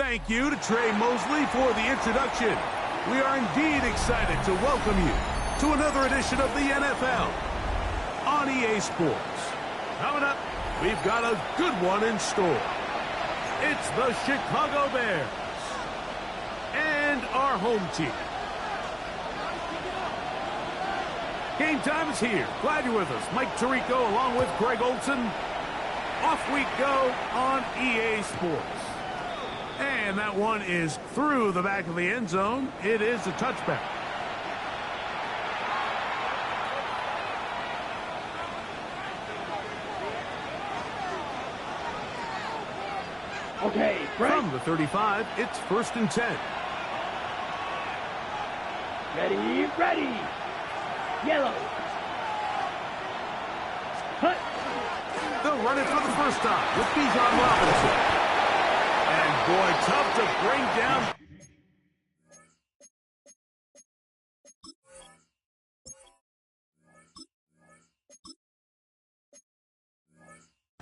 Thank you to Trey Mosley for the introduction. We are indeed excited to welcome you to another edition of the NFL on EA Sports. Coming up, we've got a good one in store. It's the Chicago Bears and our home team. Game time is here. Glad you're with us. Mike Tirico along with Greg Olson. Off we go on EA Sports. And that one is through the back of the end zone. It is a touchback. Okay, Frank. From the 35, it's 1st and 10. Ready. Yellow. Hut. They'll run it for the first time with Bijan Robinson. And boy, tough to bring down.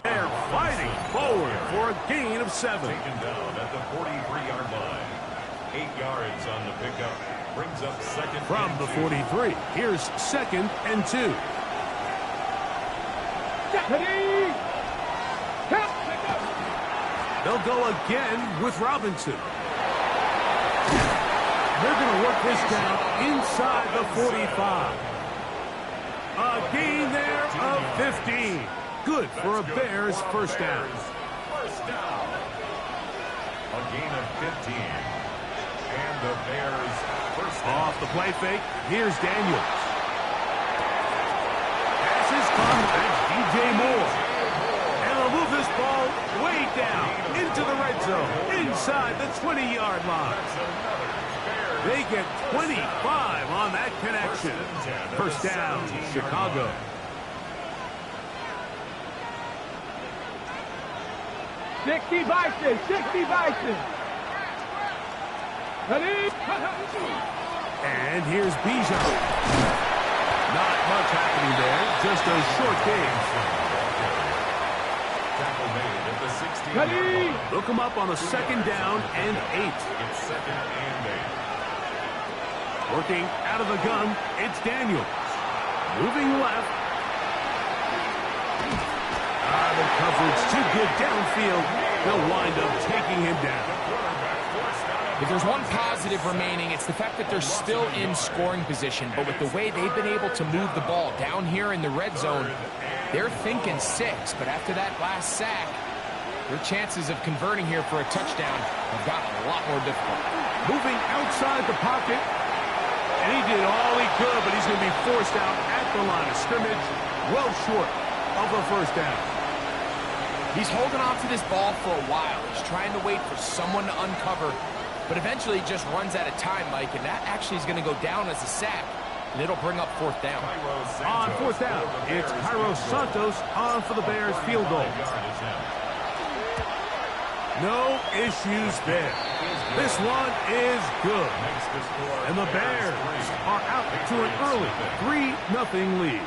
They're fighting forward for a gain of 7. Taken down at the 43-yard line. 8 yards on the pickup. Brings up second. From the 43, here's 2nd and 2. They'll go again with Robinson. They're going to work this down inside the 45. A gain there of 15. Good for a Bears first down. First down. A gain of 15. And the Bears first down. Off the play fake, here's Daniels. Passes come, that's DJ Moore. And they'll move this ball way down into the red zone, inside the 20-yard line. They get 25 on that connection. First down, Chicago. Sixty Bison. Ready? And here's Bijan. Not much happening there, just a short game. Tackle made at the 16. Ready? Look them up on a 2nd down and 8. It's 2nd and 8. Working out of the gun, it's Daniels. Moving left. The coverage too good downfield. They'll wind up taking him down. If there's one positive remaining, it's the fact that they're still in scoring position. But with the way they've been able to move the ball down here in the red zone, they're thinking 6. But after that last sack, their chances of converting here for a touchdown have gotten a lot more difficult. Moving outside the pocket. And he did all he could, but he's going to be forced out at the line of scrimmage, well short of the first down. He's holding on to this ball for a while. He's trying to wait for someone to uncover, but eventually he just runs out of time, Mike, and that actually is going to go down as a sack, and it'll bring up 4th down. On 4th down, it's Cairo Santos on for the Bears field goal. No issues there. This one is good. And the Bears are out to an early 3-0 lead.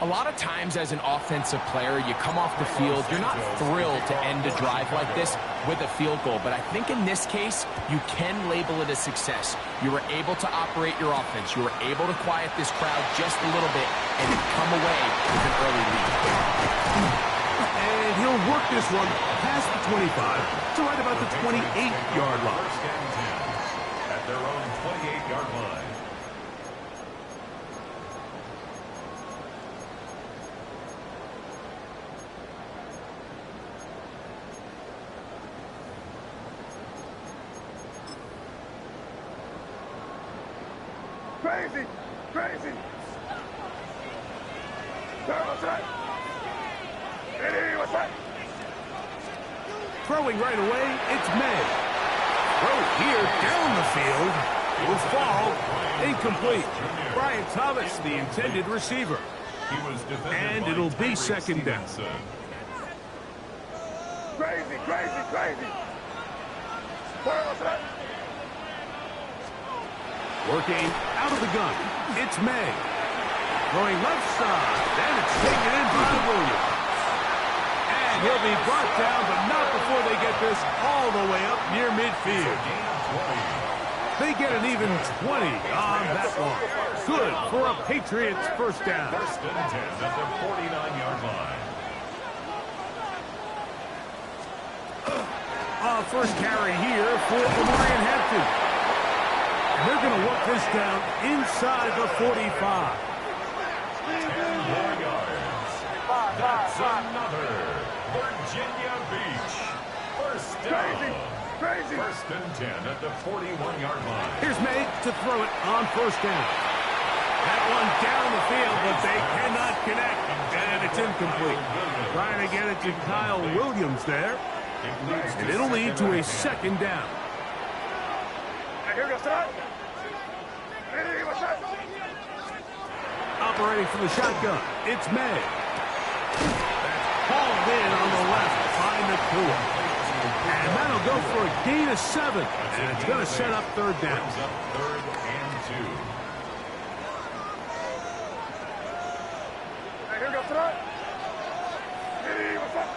A lot of times as an offensive player, you come off the field, you're not thrilled to end a drive like this with a field goal. But I think in this case, you can label it a success. You were able to operate your offense. You were able to quiet this crowd just a little bit and come away with an early lead. And he'll work this one past the 25 to right about the 28-yard line. First and 10 at their own 28-yard line. Crazy. What's that? What's that? Throwing right away, it's May. Throw here down the field. Will fall. Incomplete. Brian Thomas, the intended receiver. And it'll be 2nd down. Crazy. What's that? Working out of the gun, it's May. Going left side, and it's taken in by Williams. And he'll be brought down, but not before they get this all all the way up near midfield. They get an even 20 on that one. Good for a Patriots first down. First and 10 at the 49-yard line. First carry here for Marion Hampton. And they're going to work this down inside the 45. 10 more yards. That's another Virginia Beach. First down. Crazy. First and 10 at the 41-yard line. Here's May to throw it on first down. That one down the field, but they cannot connect. And it's incomplete. Trying to get it to Kyle Williams there. And it'll lead to a second down. Here we go, son. Ready, what's that? Operating from the shotgun, it's May. That's hauled in on the left by McCool. And that'll go for a gain of 7. And it's going to set up third down. Brings up third and 2. Here we go, son. Ready, what's that?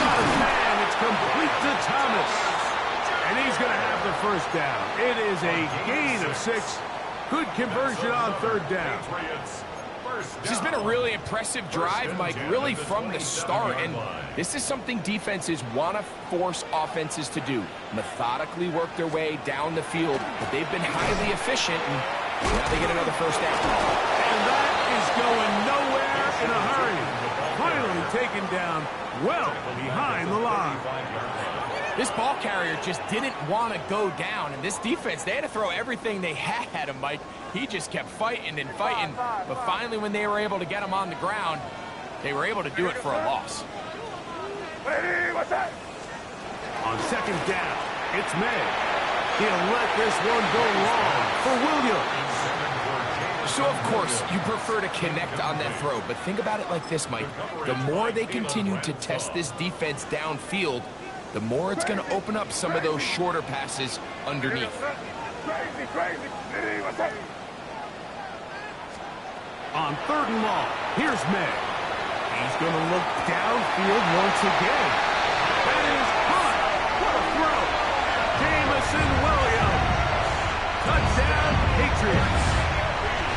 Man, it's complete to Thomas. And he's going to have the first down. It is a gain of 6. Good conversion on third down. This has been a really impressive drive, Mike, really from the start. And this is something defenses want to force offenses to do. Methodically work their way down the field. But they've been highly efficient, and now they get another first down. And that is going nowhere in a hurry. Finally taken down well behind the line. This ball carrier just didn't want to go down, and this defense, they had to throw everything they had at him, Mike. He just kept fighting and fighting, but finally when they were able to get him on the ground, they were able to do it for a loss. Ready, what's that? On second down, it's May. He'll let this one go long for Williams. So, of course, you prefer to connect on that throw, but think about it like this, Mike. The more they continue to test this defense downfield, the more it's going to open up some of those shorter passes underneath. Crazy. Ready, what's that? On third and long, here's May. He's going to look downfield once again. That is caught. What a throw. Jamison Williams. Touchdown, Patriots.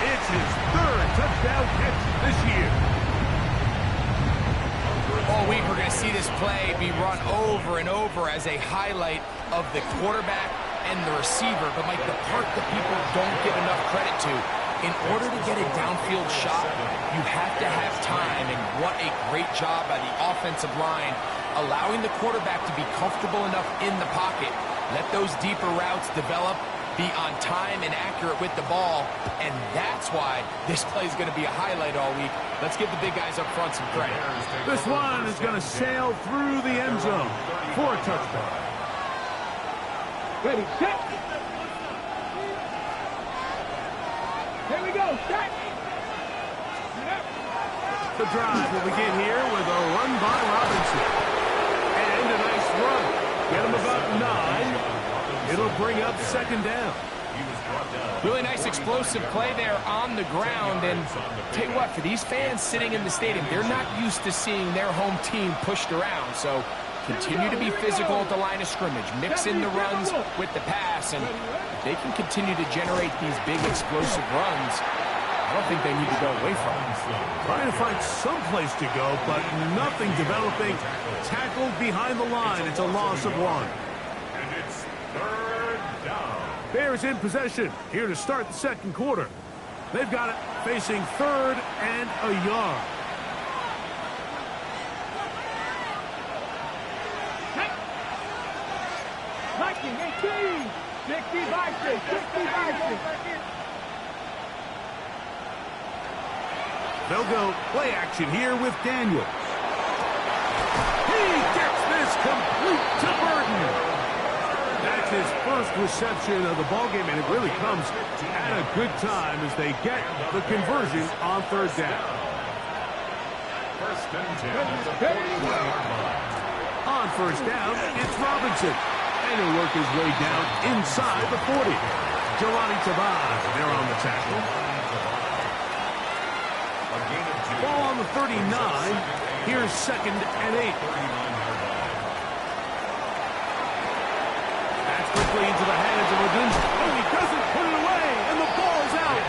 It's his third touchdown catch this year. All week we're going to see this play be run over and over as a highlight of the quarterback and the receiver. But, Mike, the part that people don't give enough credit to, in order to get a downfield shot, you have to have time. And what a great job by the offensive line, allowing the quarterback to be comfortable enough in the pocket, let those deeper routes develop, be on time and accurate with the ball, and that's why this play is going to be a highlight all week. Let's give the big guys up front some credit. This one is going to sail through the end zone for a touchdown. Ready, set. Here we go, set. The drive will begin here with a run by Robinson. And a nice run. Get him about 9. It'll bring up second down. Really nice explosive play there on the ground. And tell you what, for these fans sitting in the stadium, they're not used to seeing their home team pushed around. So continue to be physical at the line of scrimmage. Mix in the runs with the pass. And if they can continue to generate these big explosive runs, I don't think they need to go away from it. Trying to find some place to go, but nothing developing. Tackled behind the line. It's a loss of 1. And it's third down. Bears in possession here to start the second quarter. They've got it facing third and a yard. Viking, 18. 60 Vikings, 60 Vikings. They'll go play action here with Daniel. He gets this complete to Burton. That's his first reception of the ballgame, and it really comes at a good time as they get the conversion on third down. First and 10 at the 41-yard line. On first down, it's Robinson. And he'll work his way down inside the 40. Jelani Tavai, they're on the tackle. A gain of 2 Ball on the 39. Here's 2nd and 8. That's quickly into the hands of Ladun. Oh, he doesn't put it away, and the ball's out.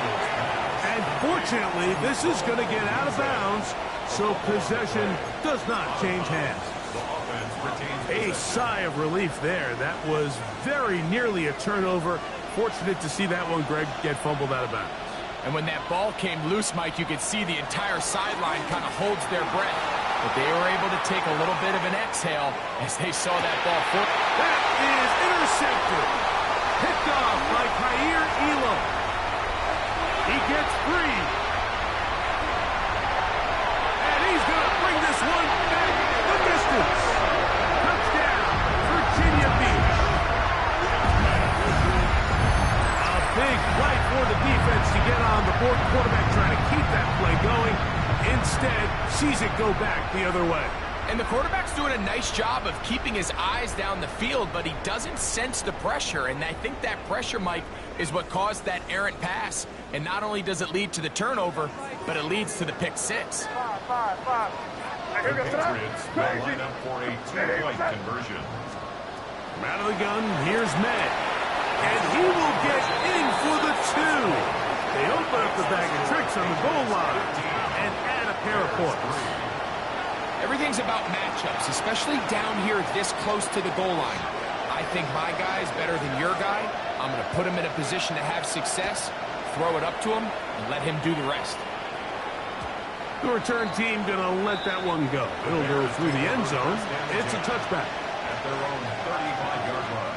And fortunately, this is going to get out of bounds, so possession does not change hands. A sigh of relief there. That was very nearly a turnover. Fortunate to see that one, Greg, get fumbled out of bounds. And when that ball came loose, Mike, you could see the entire sideline kind of holds their breath. But they were able to take a little bit of an exhale as they saw that ball. That is intercepted. Picked off by Khair Elam. He gets free. And he's going to bring this one back the distance. Touchdown, Virginia Beach. A big play for the defense to get on the board. Quarterback trying to keep that play going. Instead, sees it go back the other way. And the quarterback's doing a nice job of keeping his eyes down the field, but he doesn't sense the pressure. And I think that pressure, Mike, is what caused that errant pass. And not only does it lead to the turnover, but it leads to the pick six. The Patriots will line up for a two-point conversion. From out of the gun, here's May. And he will get in for the 2. They open up the bag of tricks on the goal line and add a pair of points. Everything's about matchups, especially down here this close to the goal line. I think my guy's better than your guy. I'm going to put him in a position to have success, throw it up to him, and let him do the rest. The return team going to let that one go. It'll go through the end zone. It's a touchback. At their own 35-yard line.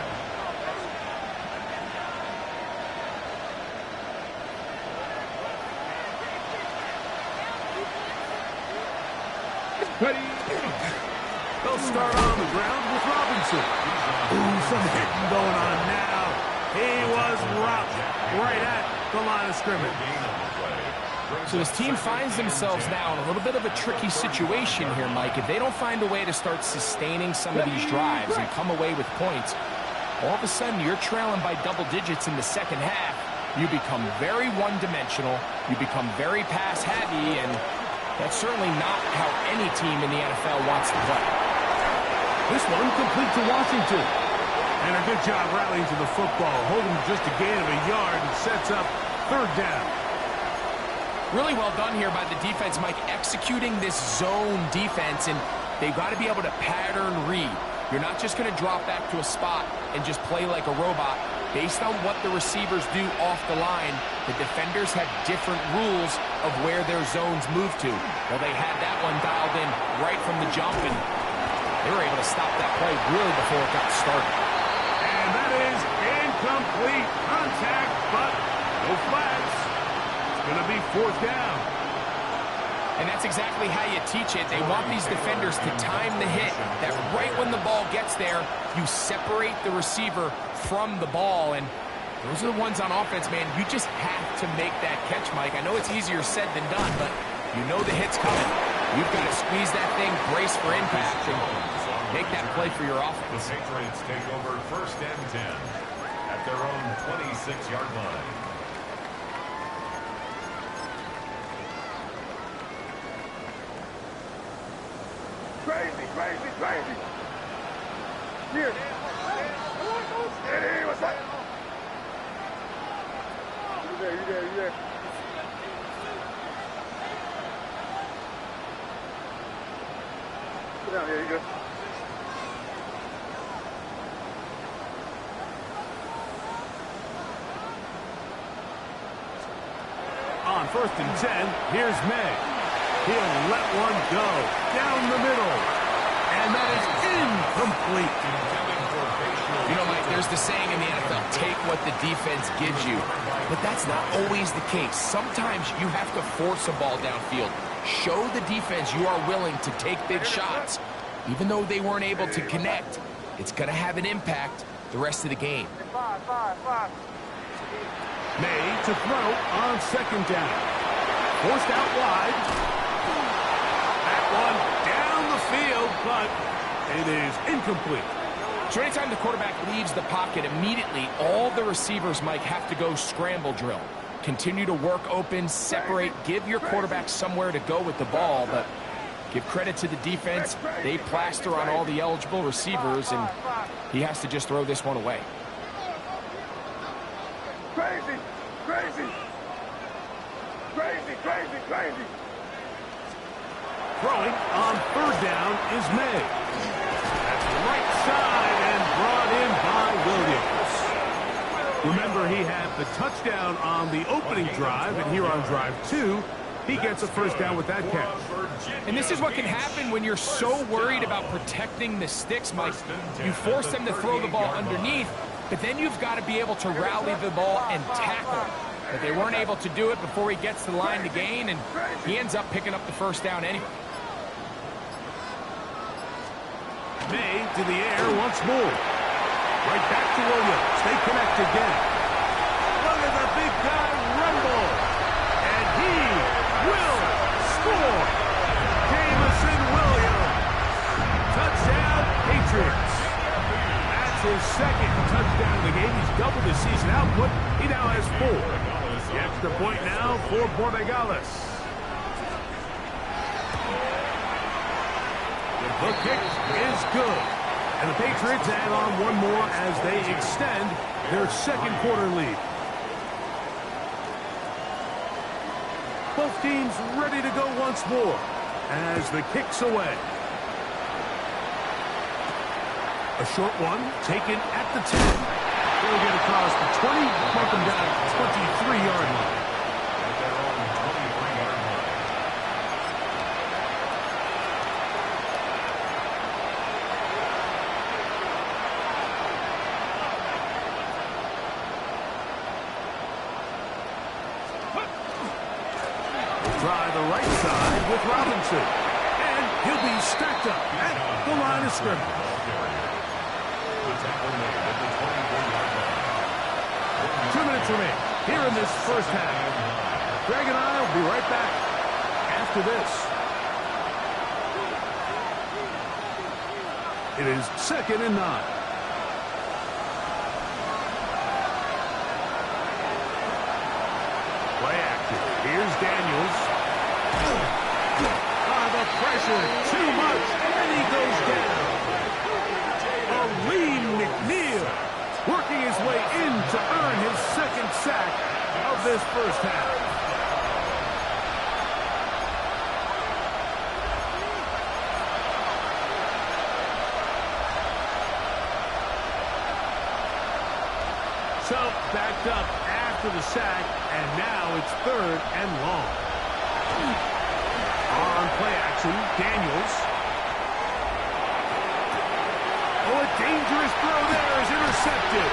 Ready. They'll start on the ground with Robinson. Ooh, some hitting going on now. He was rocked right at the line of scrimmage. So this team finds themselves now in a little bit of a tricky situation here, Mike. If they don't find a way to start sustaining some of these drives and come away with points, all of a sudden you're trailing by double digits in the second half. You become very one-dimensional. You become very pass-heavy, and that's certainly not how any team in the NFL wants to play. This one complete to Washington. And a good job rallying to the football, holding just a gain of a yard and sets up 3rd down. Really well done here by the defense, Mike, executing this zone defense, and they've got to be able to pattern read. You're not just going to drop back to a spot and just play like a robot. Based on what the receivers do off the line, the defenders have different rules of where their zones move to. Well, they had that one dialed in right from the jump, and they were able to stop that play really before it got started. And that is incomplete contact, but no flags. It's going to be 4th down. And that's exactly how you teach it. They want these defenders to time the hit, that right when the ball gets there, you separate the receiver from the ball. And those are the ones on offense, man. You just have to make that catch, Mike. I know it's easier said than done, but you know the hit's coming. You've got to squeeze that thing, brace for impact, and make that play for your offense. The Patriots take over 1st and 10 at their own 26-yard line. Crazy. Here. Hey, what's up? You there. Sit down, here you go. On 1st and 10, here's May. He'll let one go down the middle. And that is incomplete. You know, Mike, there's the saying in the NFL, take what the defense gives you. But that's not always the case. Sometimes you have to force a ball downfield. Show the defense you are willing to take big shots. Even though they weren't able to connect, it's going to have an impact the rest of the game. May to throw on 2nd down. Forced out wide. That one down the field, but it is incomplete. So anytime the quarterback leaves the pocket, immediately all the receivers, Mike, have to go scramble drill. Continue to work open, separate, give your quarterback somewhere to go with the ball, but give credit to the defense. They plaster on all the eligible receivers, and he has to just throw this one away. Crazy, crazy, crazy, crazy, crazy. Throwing on third down is May. That's right side and brought in by Williams. Remember, he had the touchdown on the opening drive, and here on drive 2, he gets a first down with that catch. And this is what can happen when you're so worried about protecting the sticks, Mike. You force them to throw the ball underneath, but then you've got to be able to rally the ball and tackle. But they weren't able to do it before he gets to the line to gain, and he ends up picking up the first down anyway. May to the air once more. Right back to Williams. They connect again. Look at the big guy rumble. And he will score. Jamison Williams. Touchdown, Patriots. That's his second touchdown of the game. He's doubled his season output. He now has 4. The extra point now for Borregales. The kick is good. And the Patriots add on one more as they extend their second quarter lead. Both teams ready to go once more as the kick's away. A short one taken at the 10. They'll get across the 20, mark them down at the 23-yard line. Try the right side with Robinson. And he'll be stacked up at the line of scrimmage. 2 minutes remain here in this first half. Greg and I will be right back after this. It is 2nd and 9. Play action. Here's Daniels. The pressure, too much, and he goes down. Aleem McNeil working his way in to earn his second sack of this first half. So, backed up after the sack, and now it's 3rd and long. On play action, Daniels. Oh, a dangerous throw there is intercepted.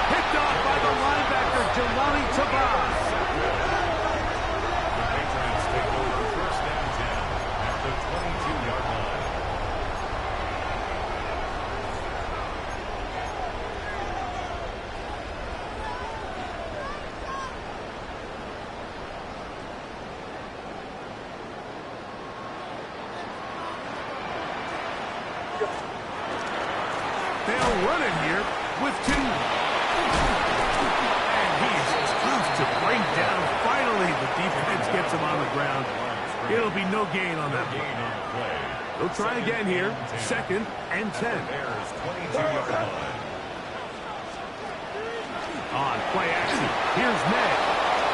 Picked off by the linebacker, Jelani Tabas. The Patriots take over first and 10 at the 22-yard line. They'll run it here with 2. And he's tough to bring down. Finally, the defense gets him on the ground. It'll be no gain on that one. They'll try again here. 2nd and 10. There's 22-yard line. On play action, here's May.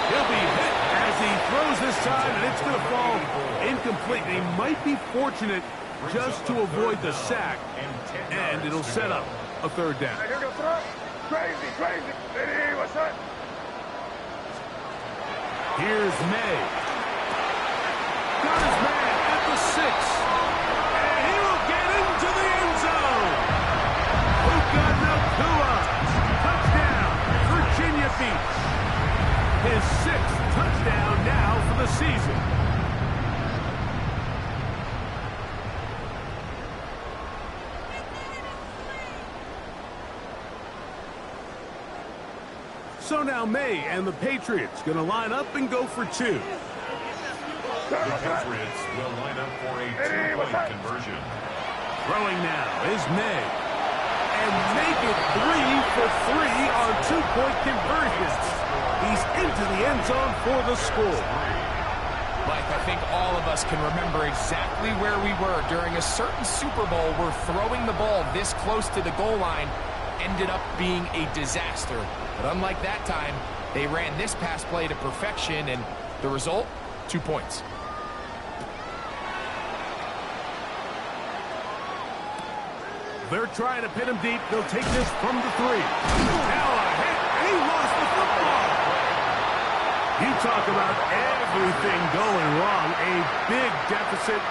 He'll be hit as he throws this time, and it's going to fall incomplete. They might be fortunate just to avoid the sack, and it'll set up a 3rd down. Here goes throw. Crazy, crazy. Hey, what's that? Here's May. Got his man at the 6. And he will get into the end zone. Puka Nacua. Touchdown, Virginia Beach. His 6th touchdown now for the season. So now May and the Patriots going to line up and go for 2. The Patriots will line up for a 2-point conversion. Throwing now is May. And make it 3 for 3 on 2-point conversions. He He's into the end zone for the score. Mike, I think all of us can remember exactly where we were during a certain Super Bowl where throwing the ball this close to the goal line ended up being a disaster. But unlike that time, they ran this pass play to perfection, and the result, 2 points. They're trying to pin him deep. They'll take this from the 3. Now a hit, and he lost the football. You talk about everything going wrong. A big deficit.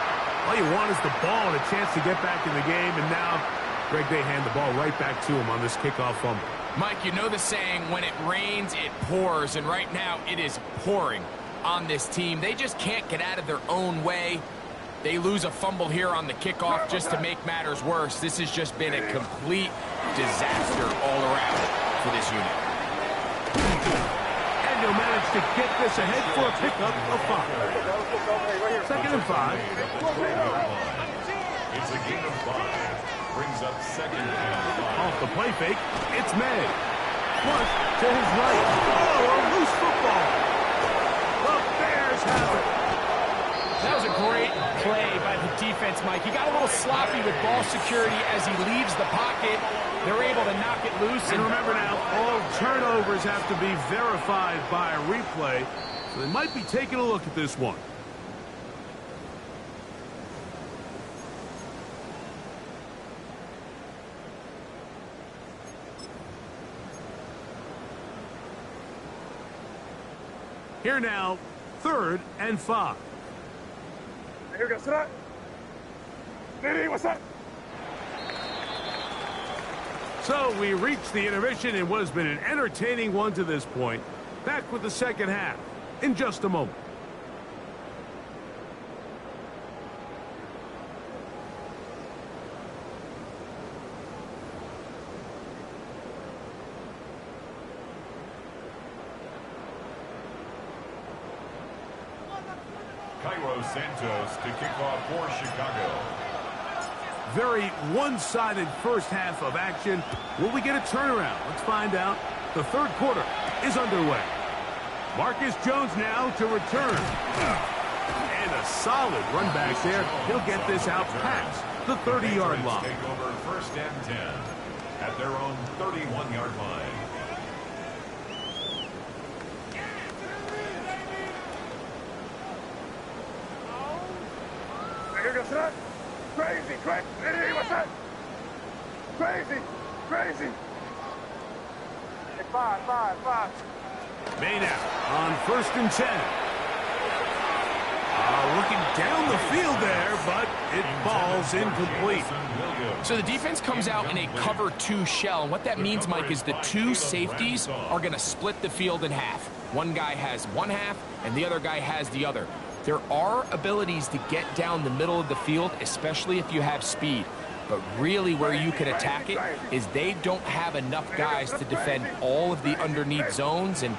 All you want is the ball and a chance to get back in the game, and now Greg, they hand the ball right back to him on this kickoff fumble. Mike, you know the saying, when it rains, it pours, and right now it is pouring on this team. They just can't get out of their own way. They lose a fumble here on the kickoff just to make matters worse. This has just been a complete disaster all around for this unit. And he'll manage to get this ahead for a pickup of 5. 2nd and 5. It's a gain of 5. Brings up 2nd and 5. Off the play fake, it's May. Flush to his right. Oh, a loose football. The Bears have it. That was a great play by the defense, Mike. He got a little sloppy with ball security as he leaves the pocket. They're able to knock it loose. And remember now, all turnovers have to be verified by a replay. So they might be taking a look at this one. Here now, 3rd and 5. Here we go, sit up. Nitty, what's that? So we reach the intermission in what has been an entertaining one to this point. Back with the second half in just a moment. Cairo Santos to kick off for Chicago. Very one-sided first half of action. Will we get a turnaround? Let's find out. The 3rd quarter is underway. Marcus Jones now to return. And a solid run back there. He'll get this out past the 30-yard line. Take over 1st and 10 at their own 31-yard line. Here we go, sit up. Crazy, crazy. Nitty, what's that? Crazy, crazy. Hey, 5. May now on 1st and 10. Looking down the field there, but it falls incomplete. So the defense comes out in a cover 2 shell. And what that means, Mike, is the 2 safeties are going to split the field in half. One guy has one half, and the other guy has the other. There are abilities to get down the middle of the field, especially if you have speed. But really where you can attack it is they don't have enough guys to defend all of the underneath zones. And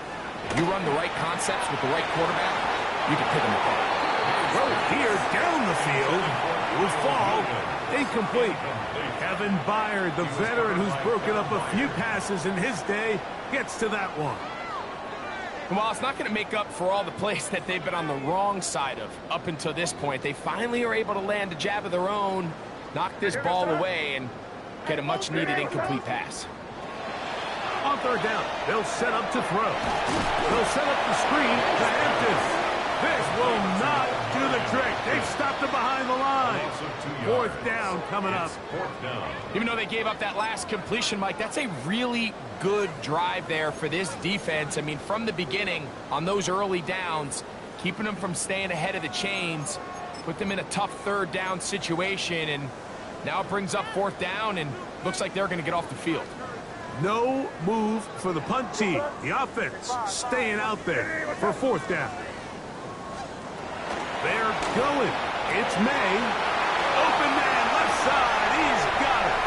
if you run the right concepts with the right quarterback, you can pick them apart. Well, here down the field will fall incomplete. Kevin Byard, the veteran who's broken up a few passes in his day, gets to that one. Well, it's not going to make up for all the plays that they've been on the wrong side of up until this point. They finally are able to land a jab of their own, knock this ball away, and get a much-needed incomplete pass. On 3rd down, they'll set up to throw. They'll set up the screen to Hampton. This will not do the trick. They've stopped him behind the line. 4th down coming up. Even though they gave up that last completion, Mike, that's a really good drive there for this defense. I mean, from the beginning, on those early downs, keeping them from staying ahead of the chains, put them in a tough 3rd down situation, and now it brings up 4th down, and looks like they're going to get off the field. No move for the punt team. The offense staying out there for 4th down. They're going. It's May. Open man, left side. He's got it.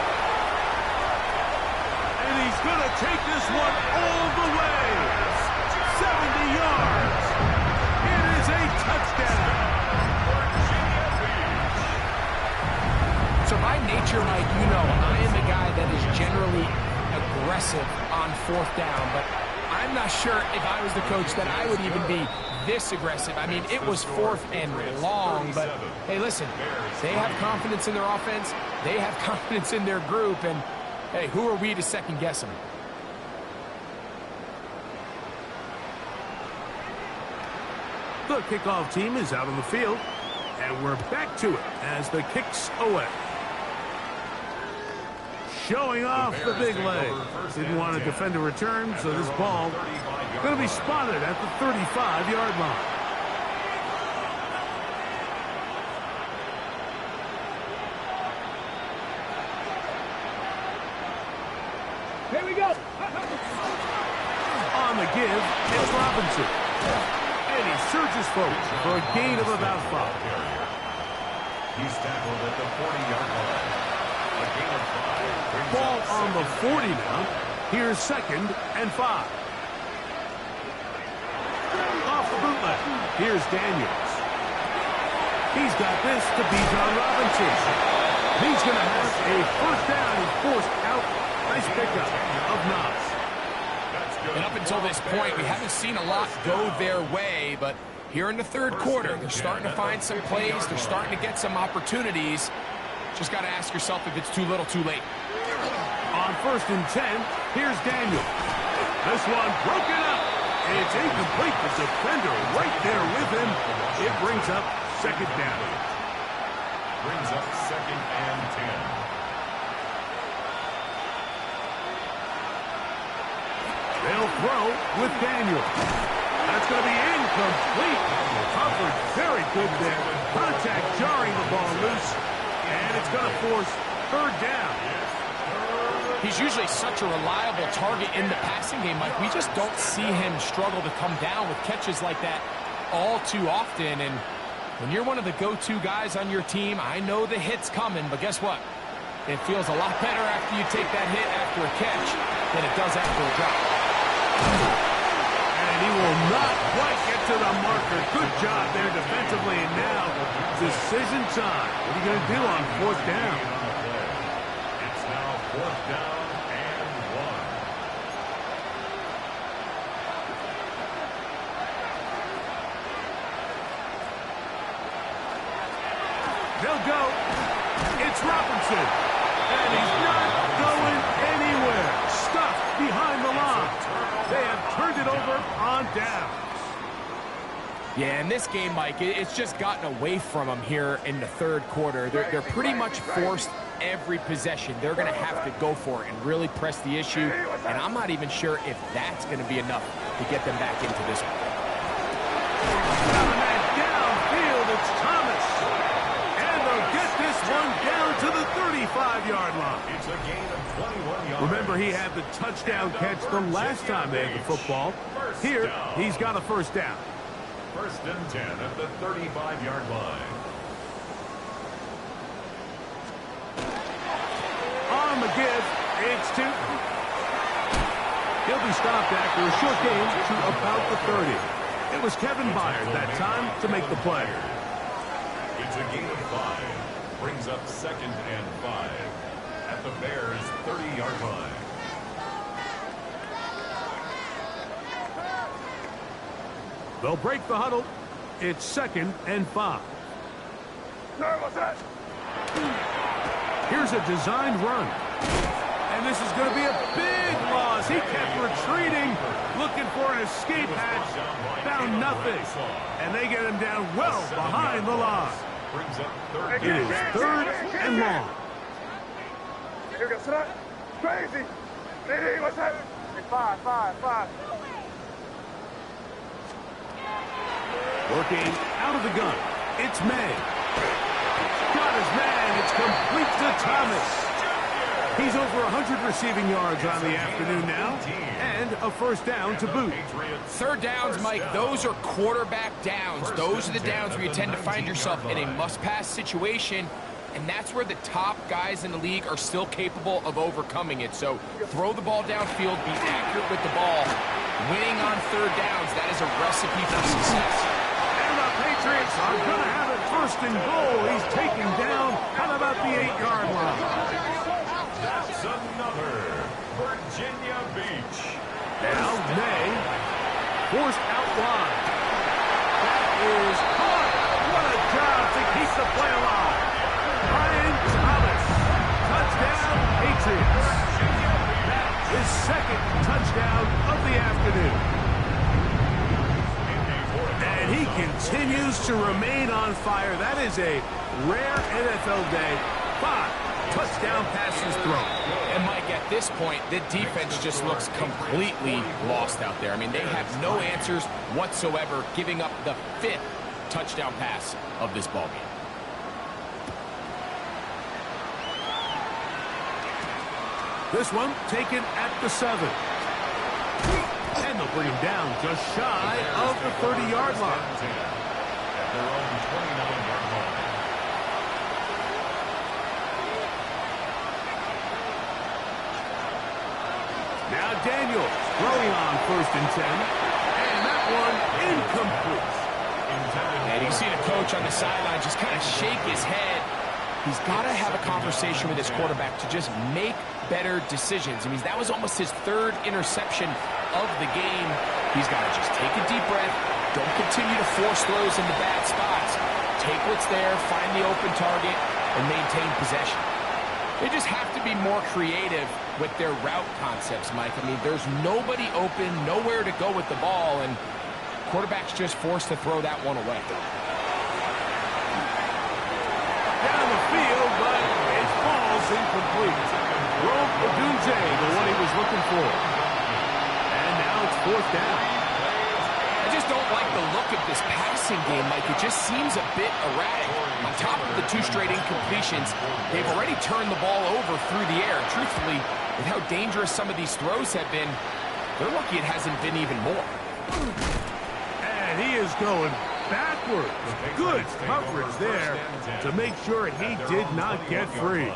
And he's going to take this one all the way. 70 yards. It is a touchdown. So by nature, Mike, you know, I am a guy that is generally aggressive on 4th down, but I'm not sure if I was the coach that I would even be this aggressive. I mean, it was 4th and long, but hey, listen, they have confidence in their offense. They have confidence in their group, and hey, who are we to second guess them? The kickoff team is out on the field, and we're back to it as the kick's away. Showing off the big leg. Didn't want to defend a return, so this ball going to be spotted at the 35-yard line. Here we go. On the give, it's Robinson. And he surges forward for a gain of about 5. He's tackled at the 40-yard line. A gain of 5. Ball on the 40 now. Here's 2nd and 5. Off the bootleg. Here's Daniels. He's got this to Bijan Robinson. He's going to have a first down and forced out. Nice pickup of Nas. And up until this point, we haven't seen a lot go their way, but here in the 3rd quarter, they're starting to find some plays. They're starting to get some opportunities. Just got to ask yourself if it's too little, too late. On 1st and 10, here's Daniel. This one broken up. And it's incomplete. The defender right there with him. It brings up 2nd down. Brings up 2nd and 10. They'll throw with Daniel. That's going to be incomplete. Covered very good there. Contact jarring the ball loose. And it's going to force 3rd down. He's usually such a reliable target in the passing game, Mike. We just don't see him struggle to come down with catches like that all too often. And when you're one of the go-to guys on your team, I know the hit's coming, but guess what? It feels a lot better after you take that hit after a catch than it does after a drop. And he will not quite get to the marker. Good job there defensively. And now, decision time. What are you going to do on 4th down? It's now 4th down and 1. They'll go. It's Robinson. And he's not going anywhere. Stuffed behind the line. They have turned it over on downs. Yeah, in this game, Mike, it's just gotten away from them here in the 3rd quarter. They're pretty much forced every possession. They're going to have to go for it and really press the issue. And I'm not even sure if that's going to be enough to get them back into this one. Downfield, it's Thomas. And they'll get this one down to the 35-yard line. It's a gain of 21 yards. Remember, he had the touchdown catch the last time they had the football. Here, he's got a 1st down. 1st and 10 at the 35-yard line. On the give, it's 2. He'll be stopped after a short gain to about the 30. It was Kevin Byard that time to make the play. It's a gain of 5. Brings up 2nd and 5 at the Bears' 30-yard line. They'll break the huddle. It's 2nd and 5. Here's a designed run. And this is going to be a big loss. He kept retreating, looking for an escape hatch. Found nothing. And they get him down well behind the line. It is 3rd and long. Crazy. What's happening? 5. Working out of the gun. It's May. Got his man. It's complete to Thomas. He's over 100 receiving yards on the afternoon now. And a 1st down to boot. 3rd downs, Mike, those are quarterback downs. Those are the downs where you tend to find yourself in a must-pass situation. And that's where the top guys in the league are still capable of overcoming it. So throw the ball downfield, be accurate with the ball. Winning on 3rd downs, that is a recipe for success. And the Patriots are going to have it 1st and goal. He's taken down at about the 8-yard line. That's another Virginia Beach. Now May forced out wide. That is caught. What a job to keep the play alive. Brian Thomas. Touchdown, Patriots. His second touchdown of the afternoon. And he continues to remain on fire. That is a rare NFL day. 5 touchdown passes thrown. And Mike, at this point, the defense just looks completely lost out there. I mean, they have no answers whatsoever, giving up the 5th touchdown pass of this ballgame. This one taken at the 7. And they'll bring him down just shy of the 30-yard line. At their own 29-yard line. Now Daniels throwing on 1st and 10. And that one incomplete. And you can see the coach on the sideline just kind of shake his head. He's got to have a conversation with his quarterback to just make better decisions. I mean, that was almost his 3rd interception of the game. He's got to just take a deep breath. Don't continue to force throws into bad spots. Take what's there, find the open target, and maintain possession. They just have to be more creative with their route concepts, Mike. I mean, there's nobody open, nowhere to go with the ball, and quarterback's just forced to throw that one away. Down the field, but it falls incomplete. Rome Odunze, the one he was looking for. And now it's 4th down. I just don't like the look of this passing game, Mike. It just seems a bit erratic. On top of the 2 straight incompletions, they've already turned the ball over through the air. Truthfully, with how dangerous some of these throws have been, they're lucky it hasn't been even more. And he is going backwards. Good coverage there to make sure he did not get free.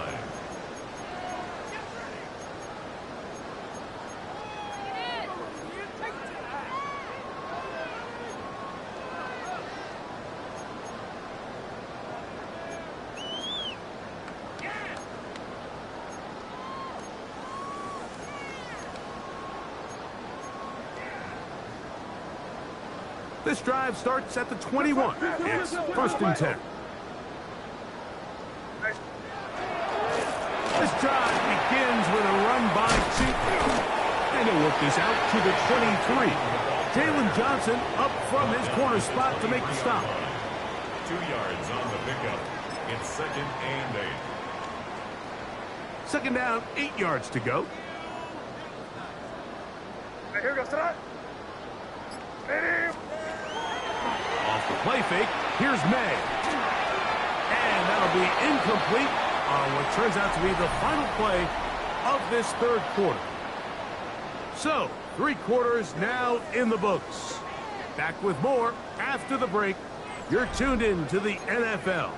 This drive starts at the 21. It's 1st and 10. This drive begins with a run by 2. And he'll work this out to the 23. Jalen Johnson up from his corner spot to make the stop. 2 yards on the pickup. It's 2nd and 8. 2nd down, 8 yards to go. Here goes tonight. Off the play fake, here's May. And that'll be incomplete on what turns out to be the final play of this 3rd quarter. So, 3 quarters now in the books. Back with more after the break. You're tuned in to the NFL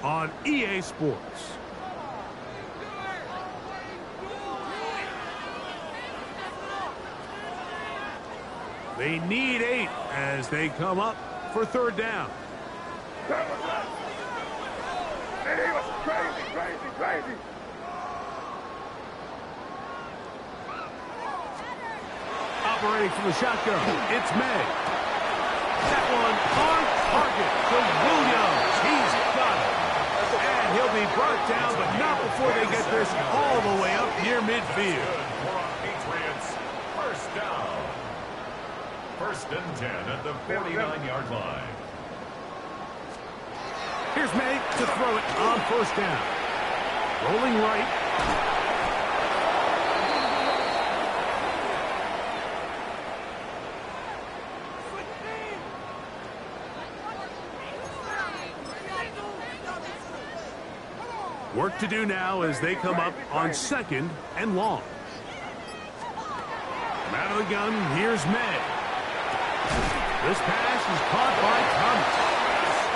on EA Sports. They need 8 as they come up for 3rd down. He was crazy. Operating from the shotgun, it's May. That one on target to Williams. He's got it. And he'll be brought down, but not before they get this all the way up near midfield. For our Patriots, 1st down. 1st and 10 at the 49-yard line. Here's May to throw it on 1st down. Rolling right. Work to do now as they come up on 2nd and long. From out of the gun, here's May. This pass is caught by Thomas.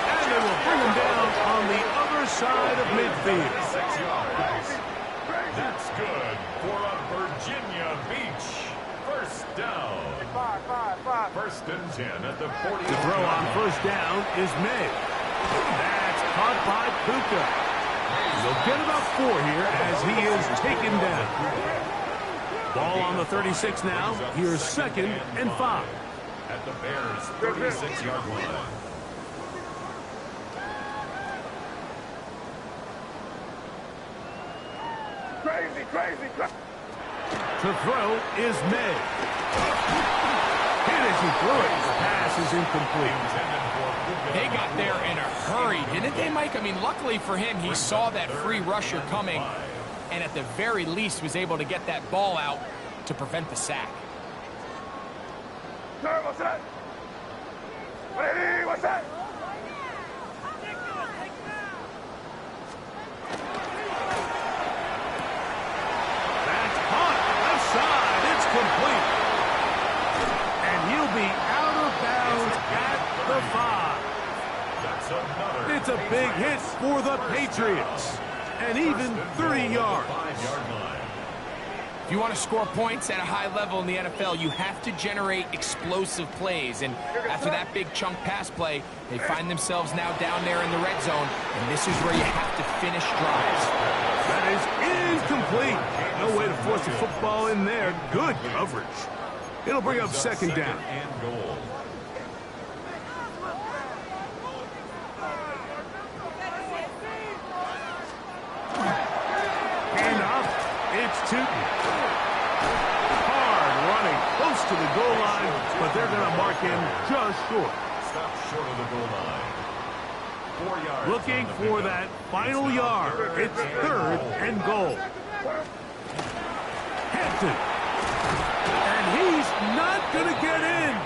And they will bring him down on the other side of midfield. 6 yards. That's good for a Virginia Beach 1st down. 1st and 10 at the 40. To throw on 1st down is May. That's caught by Puka. He'll get about 4 here as he is taken down. Ball on the 36 now. Here's 2nd and 5. at the Bears' 36-yard line. Crazy. To throw is made. Hit as he threw it. The pass is incomplete. They got there in a hurry, didn't they, Mike? I mean, luckily for him, he saw that free rusher coming, and at the very least was able to get that ball out to prevent the sack. What's that? What's that? That's caught. Left side. It's complete. And he'll be out of bounds at the 5. It's a big hit for the Patriots. And even 30 yards. If you want to score points at a high level in the NFL, you have to generate explosive plays. And after that big chunk pass play, they find themselves now down there in the red zone. And this is where you have to finish drives. That is incomplete. No way to force a football in there. Good coverage. It'll bring up second down. And goal. Hand off. It's Tootin. Hard running close to the goal line, but they're going to mark him just short. Stop short of the goal line. 4 yards. Looking for that final yard. It's third and goal. Hampton. And he's not going to get in.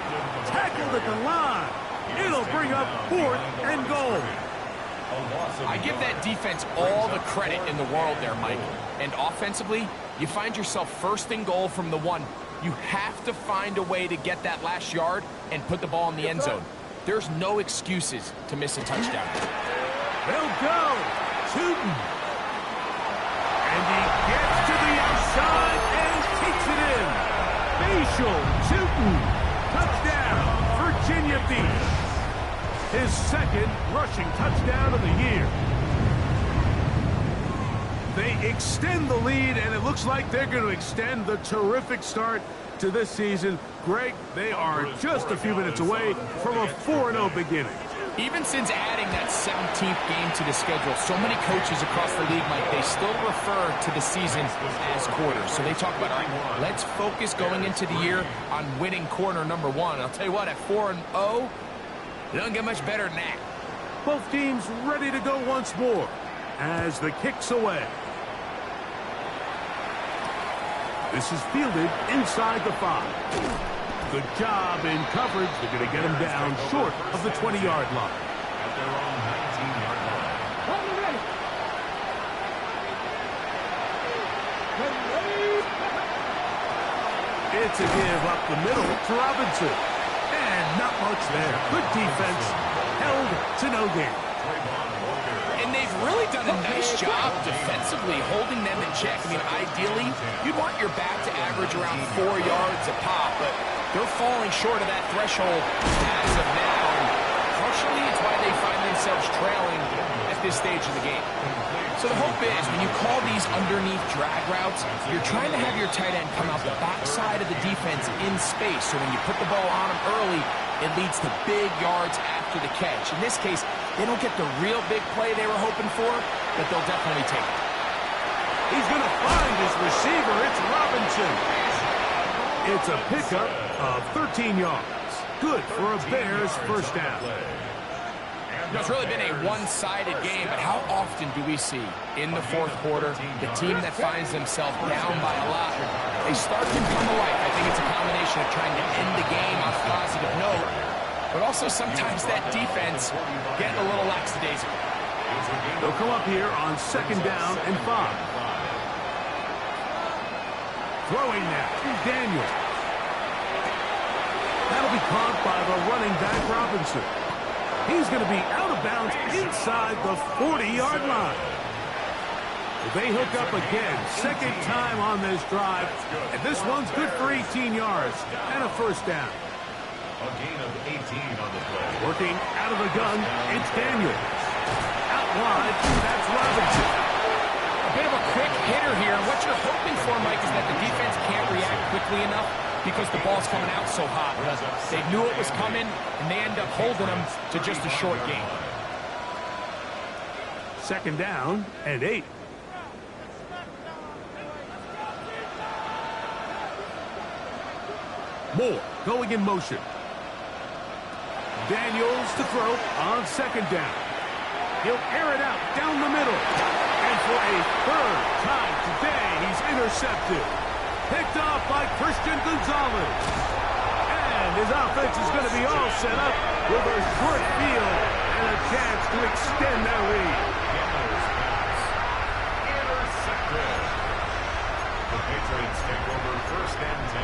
Tackled at the line. It'll bring up fourth and goal. I give that defense all the credit in the world there, Mike. And offensively, you find yourself first and goal from the 1. You have to find a way to get that last yard and put the ball in the end zone. There's no excuses to miss a touchdown. They'll go. Tootin. And he gets to the outside and takes it in. Facial Tootin. Touchdown, Virginia Beach. His second rushing touchdown of the year. They extend the lead, and it looks like they're going to extend the terrific start to this season. Greg, they are just a few minutes away from a 4-0 beginning. Even since adding that 17th game to the schedule, so many coaches across the league, Mike, they still refer to the season as quarters. So they talk about, all right, let's focus going into the year on winning quarter number 1. I'll tell you what, at 4-0, it doesn't get much better than that. Both teams ready to go once more as the kick's away. This is fielded inside the 5. Good job in coverage. They're going to get him down short of the 20-yard line. At their own 19-yard line. It's a give up the middle to Robinson. And not much there. Good defense. Held to no gain. And they've really done a nice job defensively holding them in check. I mean, ideally, you'd want your back to average around 4 yards a pop, but they're falling short of that threshold as of now. And partially, it's why they find themselves trailing at this stage of the game. So the hope is, when you call these underneath drag routes, you're trying to have your tight end come out the backside of the defense in space. So when you put the ball on him early, it leads to big yards after the catch. In this case, they don't get the real big play they were hoping for, but they'll definitely take it. He's going to find his receiver. It's Robinson. It's a pickup of 13 yards. Good for a Bears first down. It's really been a one-sided game, but how often do we see in the fourth quarter the team that finds themselves down by a lot, they start to come to life. I think it's a combination of trying to end the game on a positive note, but also sometimes that defense getting a little lackadaisical. They'll come up here on second down and 5. Throwing now, Daniel. That'll be caught by the running back Robinson. He's going to be out of bounds inside the 40-yard line. They hook up again, second time on this drive, and this one's good for 18 yards and a first down. A gain of 18 on the play. Working out of the gun, it's Daniel. Out wide, that's Robinson. A bit of a quick hitter here, and what you're hoping for, Mike, is that the defense can't react quickly enough because the ball's coming out so hot. They knew it was coming, and they end up holding them to just a short gain. Second down and 8. Moore going in motion. Daniels to throw on second down. He'll air it out down the middle. And for a third time today, he's intercepted. Picked off by Christian Gonzalez. And his offense is going to be all set up with a short field and a chance to extend their lead. Intercepted. The Patriots take over first and 10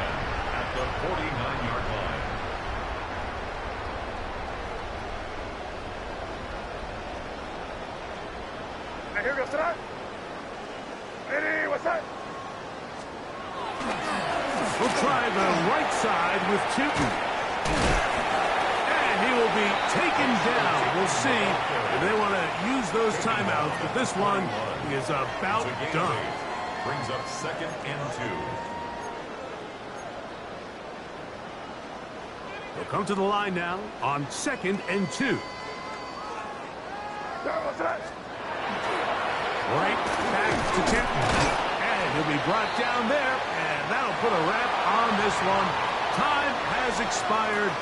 at the 49-yard line. Here goes tonight. Ready, what's that? We'll try the right side with 2. And he will be taken down. We'll see if they want to use those timeouts, but this one is about done. Brings up second and 2. They'll come to the line now on second and 2. What's that? Right back to Kenton. And he'll be brought down there, and that'll put a wrap on this one. Time has expired.